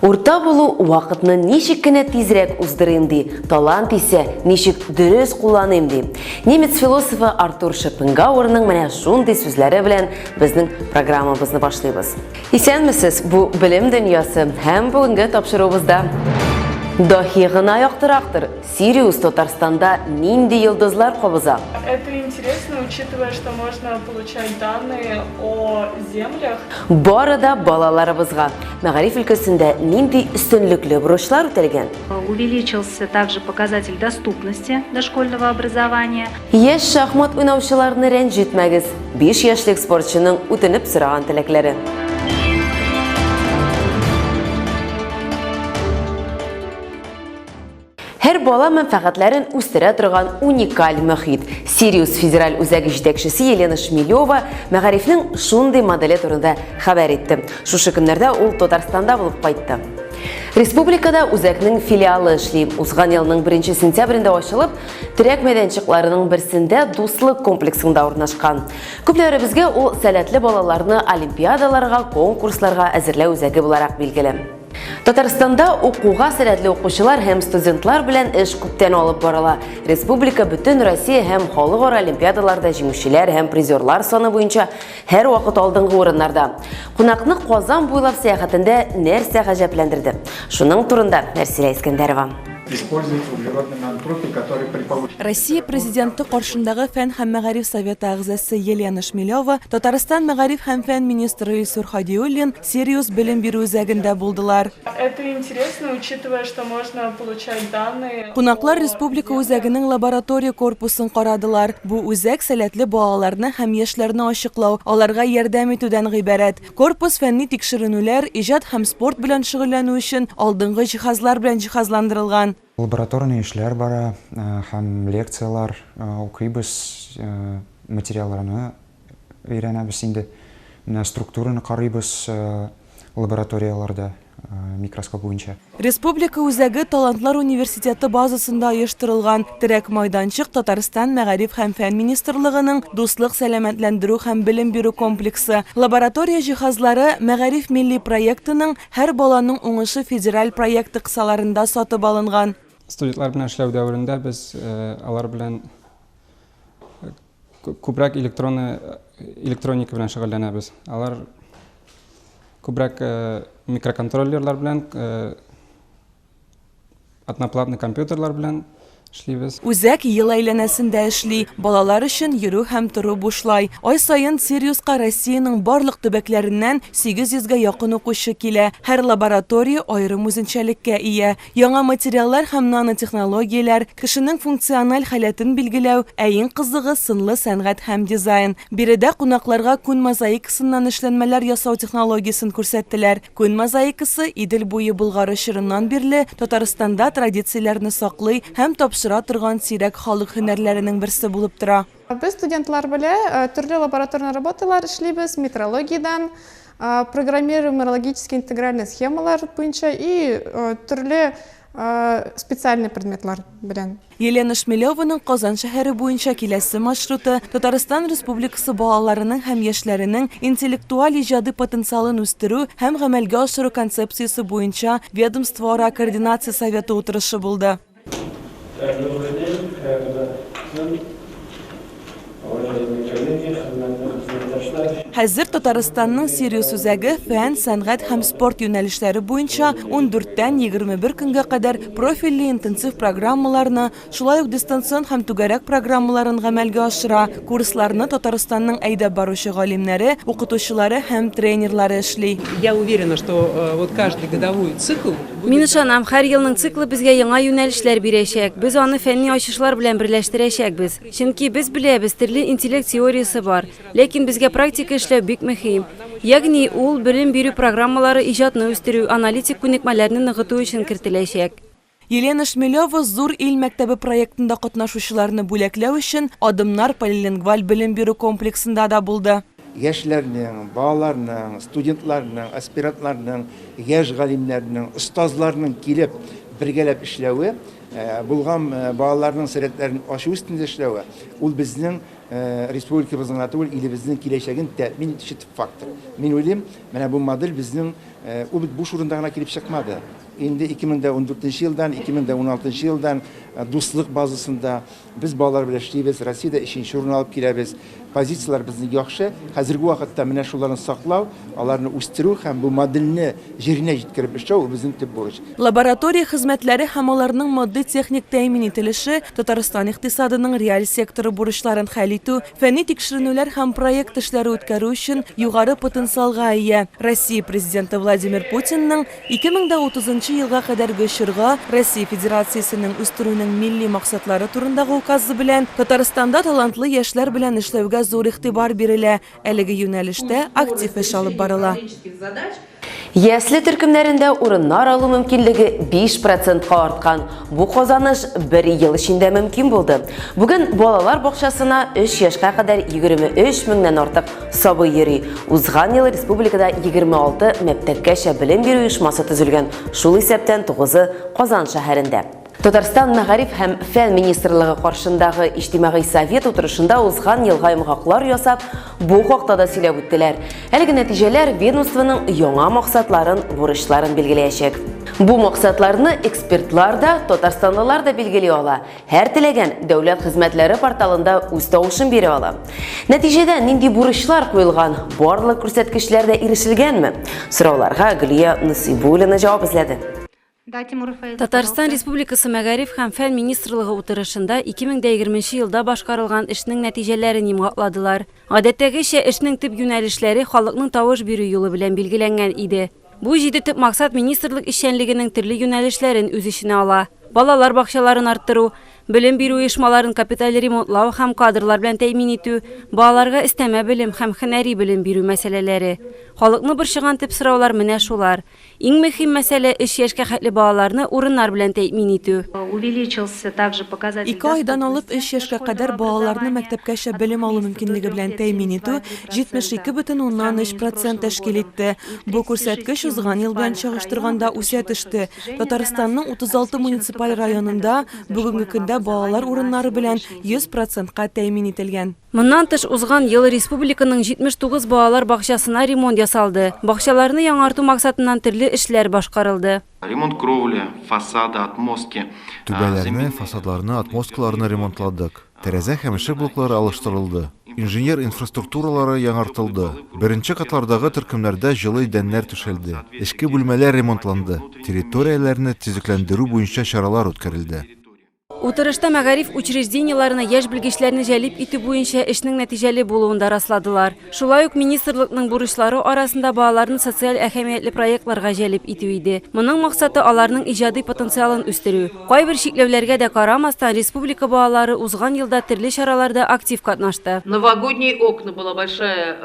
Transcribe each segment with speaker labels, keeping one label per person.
Speaker 1: Урта булу вакытны ничек кенә тизрәк уздырыйм ди, талант исә ничек дөрес кулланыйм ди. Немец философы Артур Шопенгауэрның менә шундый сүзләре белән безнең программабызны башлыйбыз. Исәнмесез, бу белем дөньясы һәм бүгенге тапшыруыбызда Дахи гына яктырактыр. Сириус Татарстанда нинди йолдызлар кабыза?
Speaker 2: Это интересно, учитывая, что можно получать данные о землях.
Speaker 1: Барыда балаларыбызга мәгариф өлкәсендә нинди өстенлекле бурычлар үтәлгән?
Speaker 3: Увеличился также показатель доступности дошкольного образования.
Speaker 1: Яшь шахмат уйнаучыларны рәнҗетмәгез. 5 яшьлек спортчының үтенеп сораган теләкләре. Һәр бала мәнфәгатьләрен үстерә торган уникаль мөхит. Сириус федераль үзәге җитәкчесе Елена Шмелева мәгарифнең шундый моделе турында хәбәр итте. Шушы көннәрдә ул Татарстанда булып кайтты. Республикада үзәкнең филиалы эшли. Узган елның 1 сентябрендә ачылып, терәк мәйданчыкларының берсендә дуслык комплексында урнашкан. Күпләребезгә ул сәләтле балаларны олимпиадаларга, конкурсларга әзерләү үзәге буларак билгеле. Татарстанда укуга сәләтле укучылар һәм студентлар белән эш күптән алып барыла. Республика бөтен Россия һәм халыкара олимпиадаларда җиңүчеләр һәм призерлар саны буенча һәр вакыт алдынгы урыннарда. Кунакны Казан буйлап сәяхәтендә нәрсә гаҗәпләндерде? Шуның турында Нәрсилә Искәндәрова.
Speaker 4: Россия президенты каршындагы фән һәм мәгариф советы әгъзасы Елена Шмелева, Татарстан мәгариф һәм фән министры Илсур Хадиуллин Сириус белем бирү үзәгендә булдылар.
Speaker 2: Это интересно, учитывая, что можно получать данные.
Speaker 4: Кунаклар республика үзәгенең лаборатория корпусын карадылар. Бу үзәк сәләтле балаларны һәм яшьләрне ачыклау, аларга ярдәм итүдән гыйбарәт. Корпус фәнни тикшеренүләр, иҗат һәм спорт белән шөгыльләнү өчен алдынгы җиһазлар белән җиһазландырылган.
Speaker 5: Лабораторный эшләр бара һәм лекциялар укыйбыз, материалларны өйрәнәбез инде. Структураны карыйбыз лабораторияларда микроскоп буенча.
Speaker 4: Республика үзәге Талантлар университеты базасында оештырылган. Терәк майданчык Татарстан мәгариф һәм фән министрлыгының дуслык, сәламәтләндерү һәм белем бирү комплексы. Лаборатория җиһазлары мәгариф милли проектының һәр баланың уңышы федераль проекты кысаларында сатып алынган.
Speaker 6: Студентлар белән эшләү дәверендә без алар белән күбрәк электроника белән шөгыльләнәбез. Алар күбрәк микроконтроллерлар белән, одноплатный компьютерлар белән эшлибез.
Speaker 4: Үзәк ел әйләнәсендә эшли. Балалар өчен йөрү һәм тору бушлай. Ай саен Сириуска Россиянең барлык төбәкләреннән 800-гә якын укучы килә. Һәр лаборатория аерым үзенчәлеккә ия. Яңа материаллар һәм нанотехнологияләр, кешенең функциональ халәтен билгеләү, иң кызыгы сынлы сәнгать һәм дизайн. Биредә кунакларга күн мозаикасыннан эшләнмәләр ясау технологиясын күрсәттеләр. Күн мозаикасы Идел буе Болгары чорыннан бирле Татарстанда традицияләрне саклый һәм тапшыра торган сирәк халык һөнәрләренең берсе булып тора.
Speaker 7: Без студентлар белән төрле лабораторный работалар эшлибез, метрологиядән, программируем морфологические интегральные схемалар буенча и төрле специальный предметлар белән.
Speaker 4: Елена Шмелеваның Казан шәһәре буенча киләсе маршруты Татарстан Республикасы балаларының һәм яшьләренең интеллектуаль иҗади потенциалын үстерү һәм гамәлгә ашыру концепциясе буенча ведомствоара координация советы утырышы булды. Хәзер Татарстанның Сириус үзәге фән, сәнгать һәм спорт юнәлешләре буенча 14-тән 21 көнгә кадәр профильле интенсив программаларны, шулай ук дистанцион һәм түгәрәк программаларын гамәлгә ашыра. Курсларны Татарстанның әйдәп баручы галимнәре, укытучылары һәм тренерлары эшли.
Speaker 8: Я уверена, что вот каждый годовой цикл.
Speaker 9: Мин ышанам, һәр елның циклы безгә яңа юнәлешләр бирәчәк. Без аны фәнни ачышлар белән берләштерәчәкбез. Чөнки без беләбез, төрле интеллект теориясе бар, ләкин безгә практика эшләү бик мөһим. Ягъни ул белем бирү программалары иҗатны үстерү, аналитик күнекмәләрне ныгыту өчен кертеләчәк.
Speaker 4: Елена Шмелева Зур ил мәктәбе проектында катнашучыларны бүләкләү өчен адымнар полилингваль белем бирү комплексында да булды.
Speaker 10: Яшьләрнең, балаларның, студентларның, аспирантларның, яшь галимнәрнең, остазларның килеп бергәләп эшләве, булган балаларның сәләтләрен ачу өстендә эшләве, ул безнең республикабыздың түгел, илебезнең киләчәген тәэмин итүче төп фактор. Мин уйлыйм, менә бу модель безнең ул бит буш урында гына килеп чыкмады. Инде 2014 елдан, 2016 елдан дуслык базасында без балалар белән эшлибез, Россиядә 3нче урын алып киләбез. Позициялар безнең яхшы. Хәзерге вакытта менә шуларны саклау, аларны үстерү һәм бу модельне җиренә җиткереп эшләү безнең төп бурыч.
Speaker 4: Лаборатория хезмәтләре һәм аларның матди техник тәэмин ителеше Татарстан икътисадының реаль секторы бурычларын хәл итү, фәнни тикшеренүләр һәм проект эшләре үткәрү өчен югары потенциалга ия. Россия президенты Владимир Путинның 2030 елга кадәрге чорга Россия Федерациясенең үстерүнең милли максатлары турындагы указы белән Татарстанда талантлы яшьләр белән эшләүгә зур игътибар бирелә. Әлеге юнәлештә актив эш алып барыла.
Speaker 1: Ясли төркемнәрендә урыннар алу мөмкинлеге 5% арткан. Бу казаныш 1 ел эчендә мөмкин булды. Бүген балалар бакчасына 3 яшькә кадәр 23 меңнән артык сабый йөри. Узган ел республикада 26 мәктәпкәчә белем бирү оешмасы төзелгән. Шул исәптән 9-ы Казан шәһәрендә. Татарстан Мәгариф һәм фән министрлыгы каршындагы иҗтимагый совет утырышында узган елга йомгаклар ясап, бу хакта да сөйләп үттеләр. Әлеге нәтиҗәләр ведомствоның яңа максатларын, бурычларын билгеләячәк. Бу максатларны экспертлар да, татарстанлылар да билгели ала. Һәр теләгән дәүләт хезмәтләре порталында үз тавышын бирә ала. Нәтиҗәдә нинди бурычлар куелган, барлык күрсәткечләрдә ирешелгәнме? Сорауларга Гөлия Насыйбуллина җавап эзләде.
Speaker 9: Татарстан Республикасы Мәгариф һәм фән министрлыгы утырышында 2020 елда башкарылган эшнең нәтиҗәләрен йомгакладылар. Гадәттәгечә эшнең төп юнәлешләре халыкның тавыш бирү юлы белән билгеләнгән иде. Бу 7 төп максат министрлык эшчәнлегенең төрле юнәлешләрен үз иченә ала. Балалар бакчаларын арттыру, белем бирү оешмаларын капиталь ремонтлау һәм кадрлар белән тәэмин итү, балаларга өстәмә белем һәм һөнәри белем бирү мәсьәләләре. Халыкны борчыган төп сораулар менә шулар. Иң мөһим мәсьәлә 3 яшькә хәтле балаларны урыннар белән тәэмин итү.
Speaker 3: Увеличился также показатель
Speaker 4: 2 айдан алып 3 яшькә кадәр балаларны мәктәпкәчә белем алу мөмкинлеге белән тәэмин итү 72,3% тәшкил итте. Бу күрсәткеч узган ел белән чагыштырганда үсә төште. Татарстанның 36 муниципаль районында бүгенге көндә балалар урыннары белән 100%-ка тәэмин ителгән.
Speaker 9: Моннан тыш узган ел республиканың 79 балалар бакчасына ремонт ясалды. Бакчаларны яңарту максатыннан төрле эшләр башкарылды.
Speaker 11: Ремонт кровли, фасады, отмостки.
Speaker 12: Түбәләрне, фасадларны, отмосткаларны ремонтладык. Тәрәзә һәм ишек блоклары алыштырылды. Инженер инфраструктуралары яңартылды. Беренче катлардагы төркемнәрдә җылы идәннәр төшелде. Эчке бүлмәләр ремонтланды. Территорияләрне төзекләндерү буенча чаралар үткәрелде.
Speaker 9: Утырышта мәгариф учрежденияларына яшь белгечләрне җәлеп итү буенча эшнең нәтиҗәле булуын да расладылар. Шулай ук министрлыкның бурычлары арасында балаларны социаль әһәмиятле проектларга җәлеп итү иде. Моның максаты аларның иҗади потенциалын үстерү. Кайбер шикләүләргә дә карамастан республика балалары узган елда төрле чараларда актив катнашты.
Speaker 13: Новогодние окна была большая.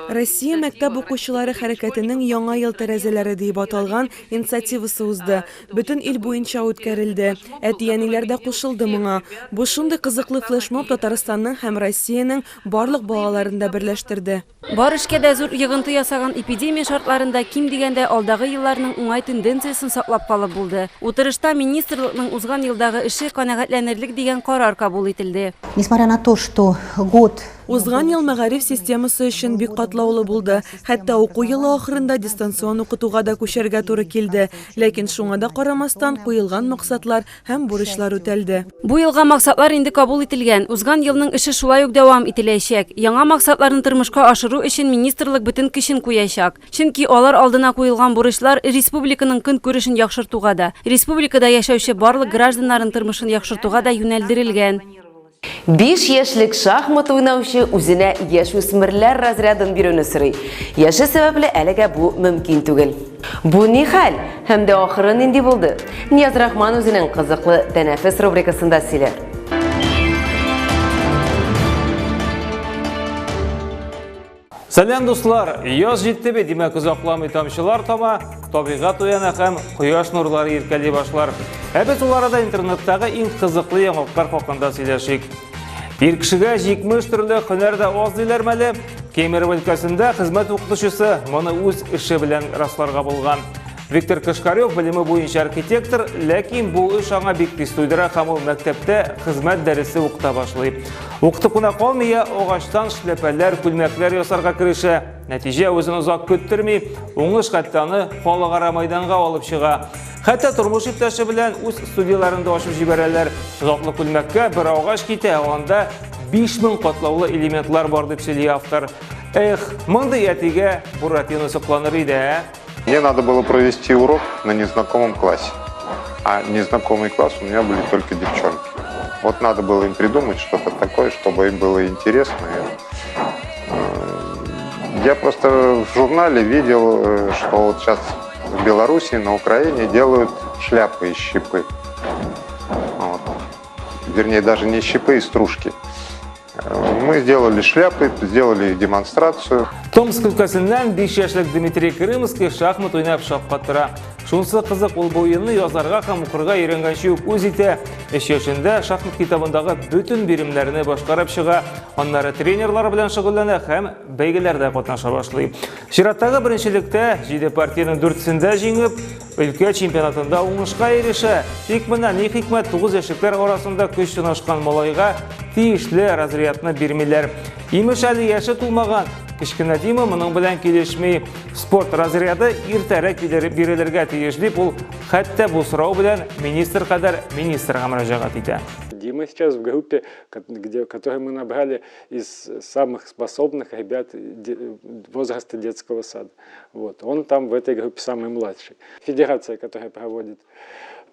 Speaker 4: Россия мәктәп укучылары хәрәкәтенең яңа ел тәрәзәләре дип аталган инициативасы узды. Бөтен ил буенча үткәрелде. Әтияниләр дә кушылды моңа. Бу шундый кызыклы флешмоб Татарстанның һәм Россиянең барлык балаларын да берләштерде.
Speaker 9: Бар эшкә дә зур йогынты ясаган эпидемия шартларында ким дигәндә алдагы елларның уңай тенденциясын саклап калып булды. Утырышта министрлыкның узган елдагы эше канәгатьләнерлек дигән карар кабул ителде.
Speaker 14: Несмотря на то, что год
Speaker 4: Узган ел мәгариф системасы өчен бик катлаулы булды. Хәтта уку елы ахырында дистанцион укытуга да күчәргә туры килде. Ләкин шуңа да карамастан куелган максатлар һәм бурычлар үтәлде.
Speaker 9: Бу елга максатлар инде кабул ителгән. Узган елның эше шулай ук дәвам ителәчәк. Яңа максатларны тормышка ашыру өчен министрлык бөтен көчен куячак. Чөнки алар алдына куелган бурычлар республиканың көнкүрешен яхшыртуга да, республикада яшәүче барлык гражданнарын тормышын яхшыртуга да юнәлдерелгән.
Speaker 1: 5 яшьлек шахмат уйнаучы үзенә яшүсмерләр разрядын бирүне сорый. Яше сәбәпле әлегә бу мөмкин түгел. Бу ни хәл? Һәм дә ахыры нинди булды? Нияз Рахман үзенең кызыклы тәнәфес рубрикасында сөйләр.
Speaker 15: Сәлем дуслар, яз җитте бит, димәк озакламый тамчылар тама, табигать уяна һәм кояш нурлары иркәли башлар. Без уларда интернеттагы иң кызыклы яңалыклар хакында сөйләшик. Bir кешегә 70 төрле һөнәр дә аз диләр мәле. Кемерово өлкәсендә хезмәт укытучысы моны үз эше белән расларга булган. Виктор Кашкарев білімі бойынша архитектор, ләкин бұл үш аңа бик тиз туйдыра һәм ул мәктәптә хезмәт дәресе укыта башлый. Укытып кына калмый, агачтан шляпәләр, күлмәкләр ясарга керешә. Нәтиҗә үзен озак көттерми, уңыш хаттаны халыкара мәйданга алып чыга. Хәтта тормыш иптәше белән үз студияларында ачып җибәрәләр. Затлы күлмәккә бер агач китә, анда 5000 катлаулы элементлар бар дип сөйли автор. Эх, мондый әтигә Буратино сокланыр иде.
Speaker 16: Мне надо было провести урок на незнакомом классе, а незнакомый класс у меня были только девчонки. Вот надо было им придумать что-то такое, чтобы им было интересно. Я просто в журнале видел, что вот сейчас в Беларуси, на Украине делают шляпы из щепы. Вот. Вернее, даже не из щепы, из стружки. Мы сделали шляпы, сделали демонстрацию.
Speaker 15: Томск өлкәсеннән 5 яшьлек Дмитрий Крымский шахмат уйнап шапкаттыра. Шунсы кызык ул буйынны язарга һәм укырга өйрәнгәнче үк үз итә. 3 яшендә шахмат китабындагы бөтен биремнәрне башкарып чыга. Аннары тренерлар белән шөгыльләнә һәм бәйгеләрдә катнаша башлый. Чираттагы беренчелектә 7 партияның 4-сендә җиңеп, өлкә чемпионатында уңышка ирешә. Тик менә ни хикмәт 9 яшьлектәр арасында көч сынашкан малайга тиешле разрядны бирмиләр. Имеш әле яше тулмаган. Кичкенә Дима моның белән килешми. Спорт разряды иртәрәк бирелергә тиешле, ул хәтта бу сорау белән министр кадәр министрга мөрәҗәгать итә.
Speaker 17: Дима сейчас в группе, которую мы набрали из самых способных ребят возраста детского сада. Вот. Он там в этой группе самый младший. Федерация, которая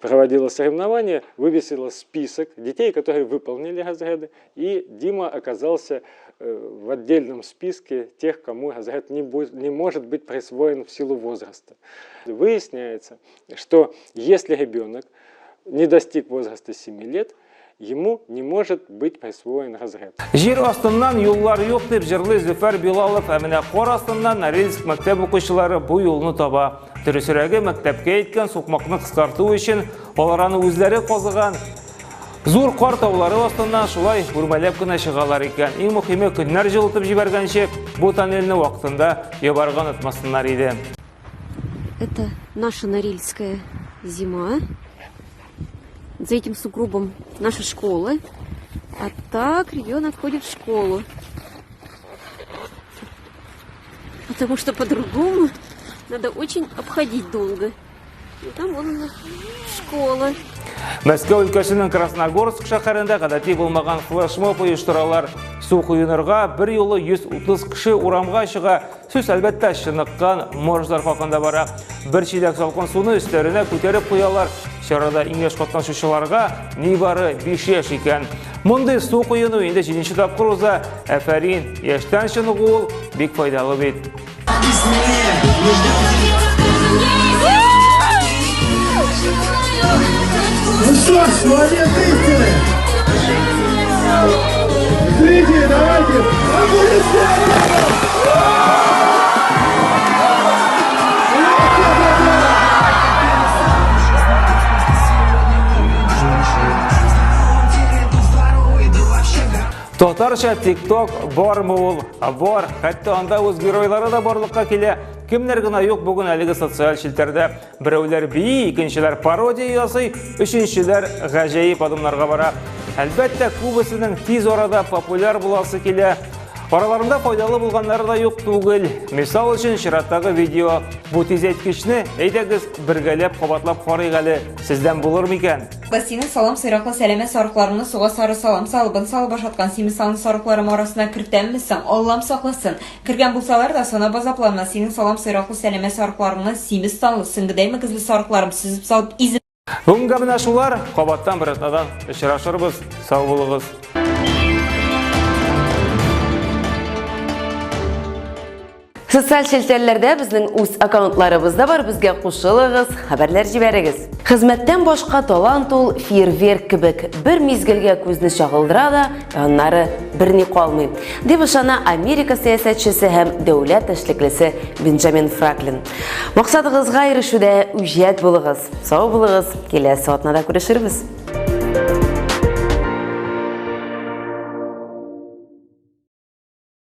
Speaker 17: проводила соревнования, вывесила список детей, которые выполнили разряды, и Дима оказался в отдельном списке тех, кому разряд не может быть присвоен в силу возраста. Выясняется, что если ребенок не достиг возраста 7 лет, ему не может быть присвоен разряд.
Speaker 15: Жер астыннан юллар юк дип җырлый Зөфәр Билалов, ә менә кар астыннан Норильск мәктәп укучылары бу юлны таба. Дөресрәге мәктәпкә әйткән сукмакны кыскарту өчен алар аны үзләре казыган. Зур кар таулары астыннан шулай үрмәләп кенә чыгалар икән. Иң мөһиме, көннәр җылытып җибәргәнче бу тоннельне вакытында ябарга онытмасыннар иде.
Speaker 18: Это наша норильская зима. За этим сугробом наша школа. А так ребенок ходит в школу. Потому что по-другому надо очень обходить долго. И там вон школа.
Speaker 15: Мәскәү өлкәсенең Красногорск шәһәрендә гадәти булмаган флешмоб оештыралар. Су куенырга бер юлы 130 кеше урамга чыга. Сүз әлбәттә чыныккан моржлар хакында бара. Бер чиләк салкын суны өстәренә күтәреп куялар. Чарада иң яшь катнашучыларга нибары 5 яшь икән. Мондый су куену инде 7нче тапкыр уза. Әфәрин, яшьтән чыныгу ул бик файдалы бит.
Speaker 19: Ну что ж, молодец, истины! Зрители, давайте!
Speaker 15: Татарча TikTok бармы ул? Бар, хәтта анда үз геройлары да барлыкка килә. Кемнәр генә юк бүген әлеге социаль челтәрдә. Берәүләр бии, икенчеләр пародия ясый, өченчеләр гаҗәеп адымнарга бара. Әлбәттә, күбесенең тиз арада популяр буласы килә. Араларында файдалы булганнары да юк түгел. Мисал өчен чираттагы видео. Бу тизәйткечне әйдәгез бергәләп кабатлап карыйк әле. Сездән булыр микән?
Speaker 20: Бассейн салам сыйраклы сәләмә сарыкларны суга сары салам салыбын салып башаткан симез салым сарыкларым арасына кертәммесең, Аллам сакласын. Кергән булсалар да сана базапланма. Синең салам сыйраклы сәләмә сарыкларны симез саллы, сыңгыдаймы кызлы сарыкларым сүзеп салып изеп.
Speaker 15: Бүгенге менә шулар, кабаттан бер атнадан очрашырбыз. Сау булыгыз.
Speaker 1: Социаль челтәрләрдә безнең үз аккаунтларыбыз да бар, безгә кушылыгыз, хәбәрләр җибәрегез. Хезмәттән башка талант ул фейерверк кебек бер мизгелгә күзне чагылдыра да, аннары берни калмый. Дип ышана Америка сәясәтчесе һәм дәүләт эшлеклесе Бенджамин Франклин. Максатыгызга ирешүдә үҗәт булыгыз, сау булыгыз, киләсе атнада күрешербез.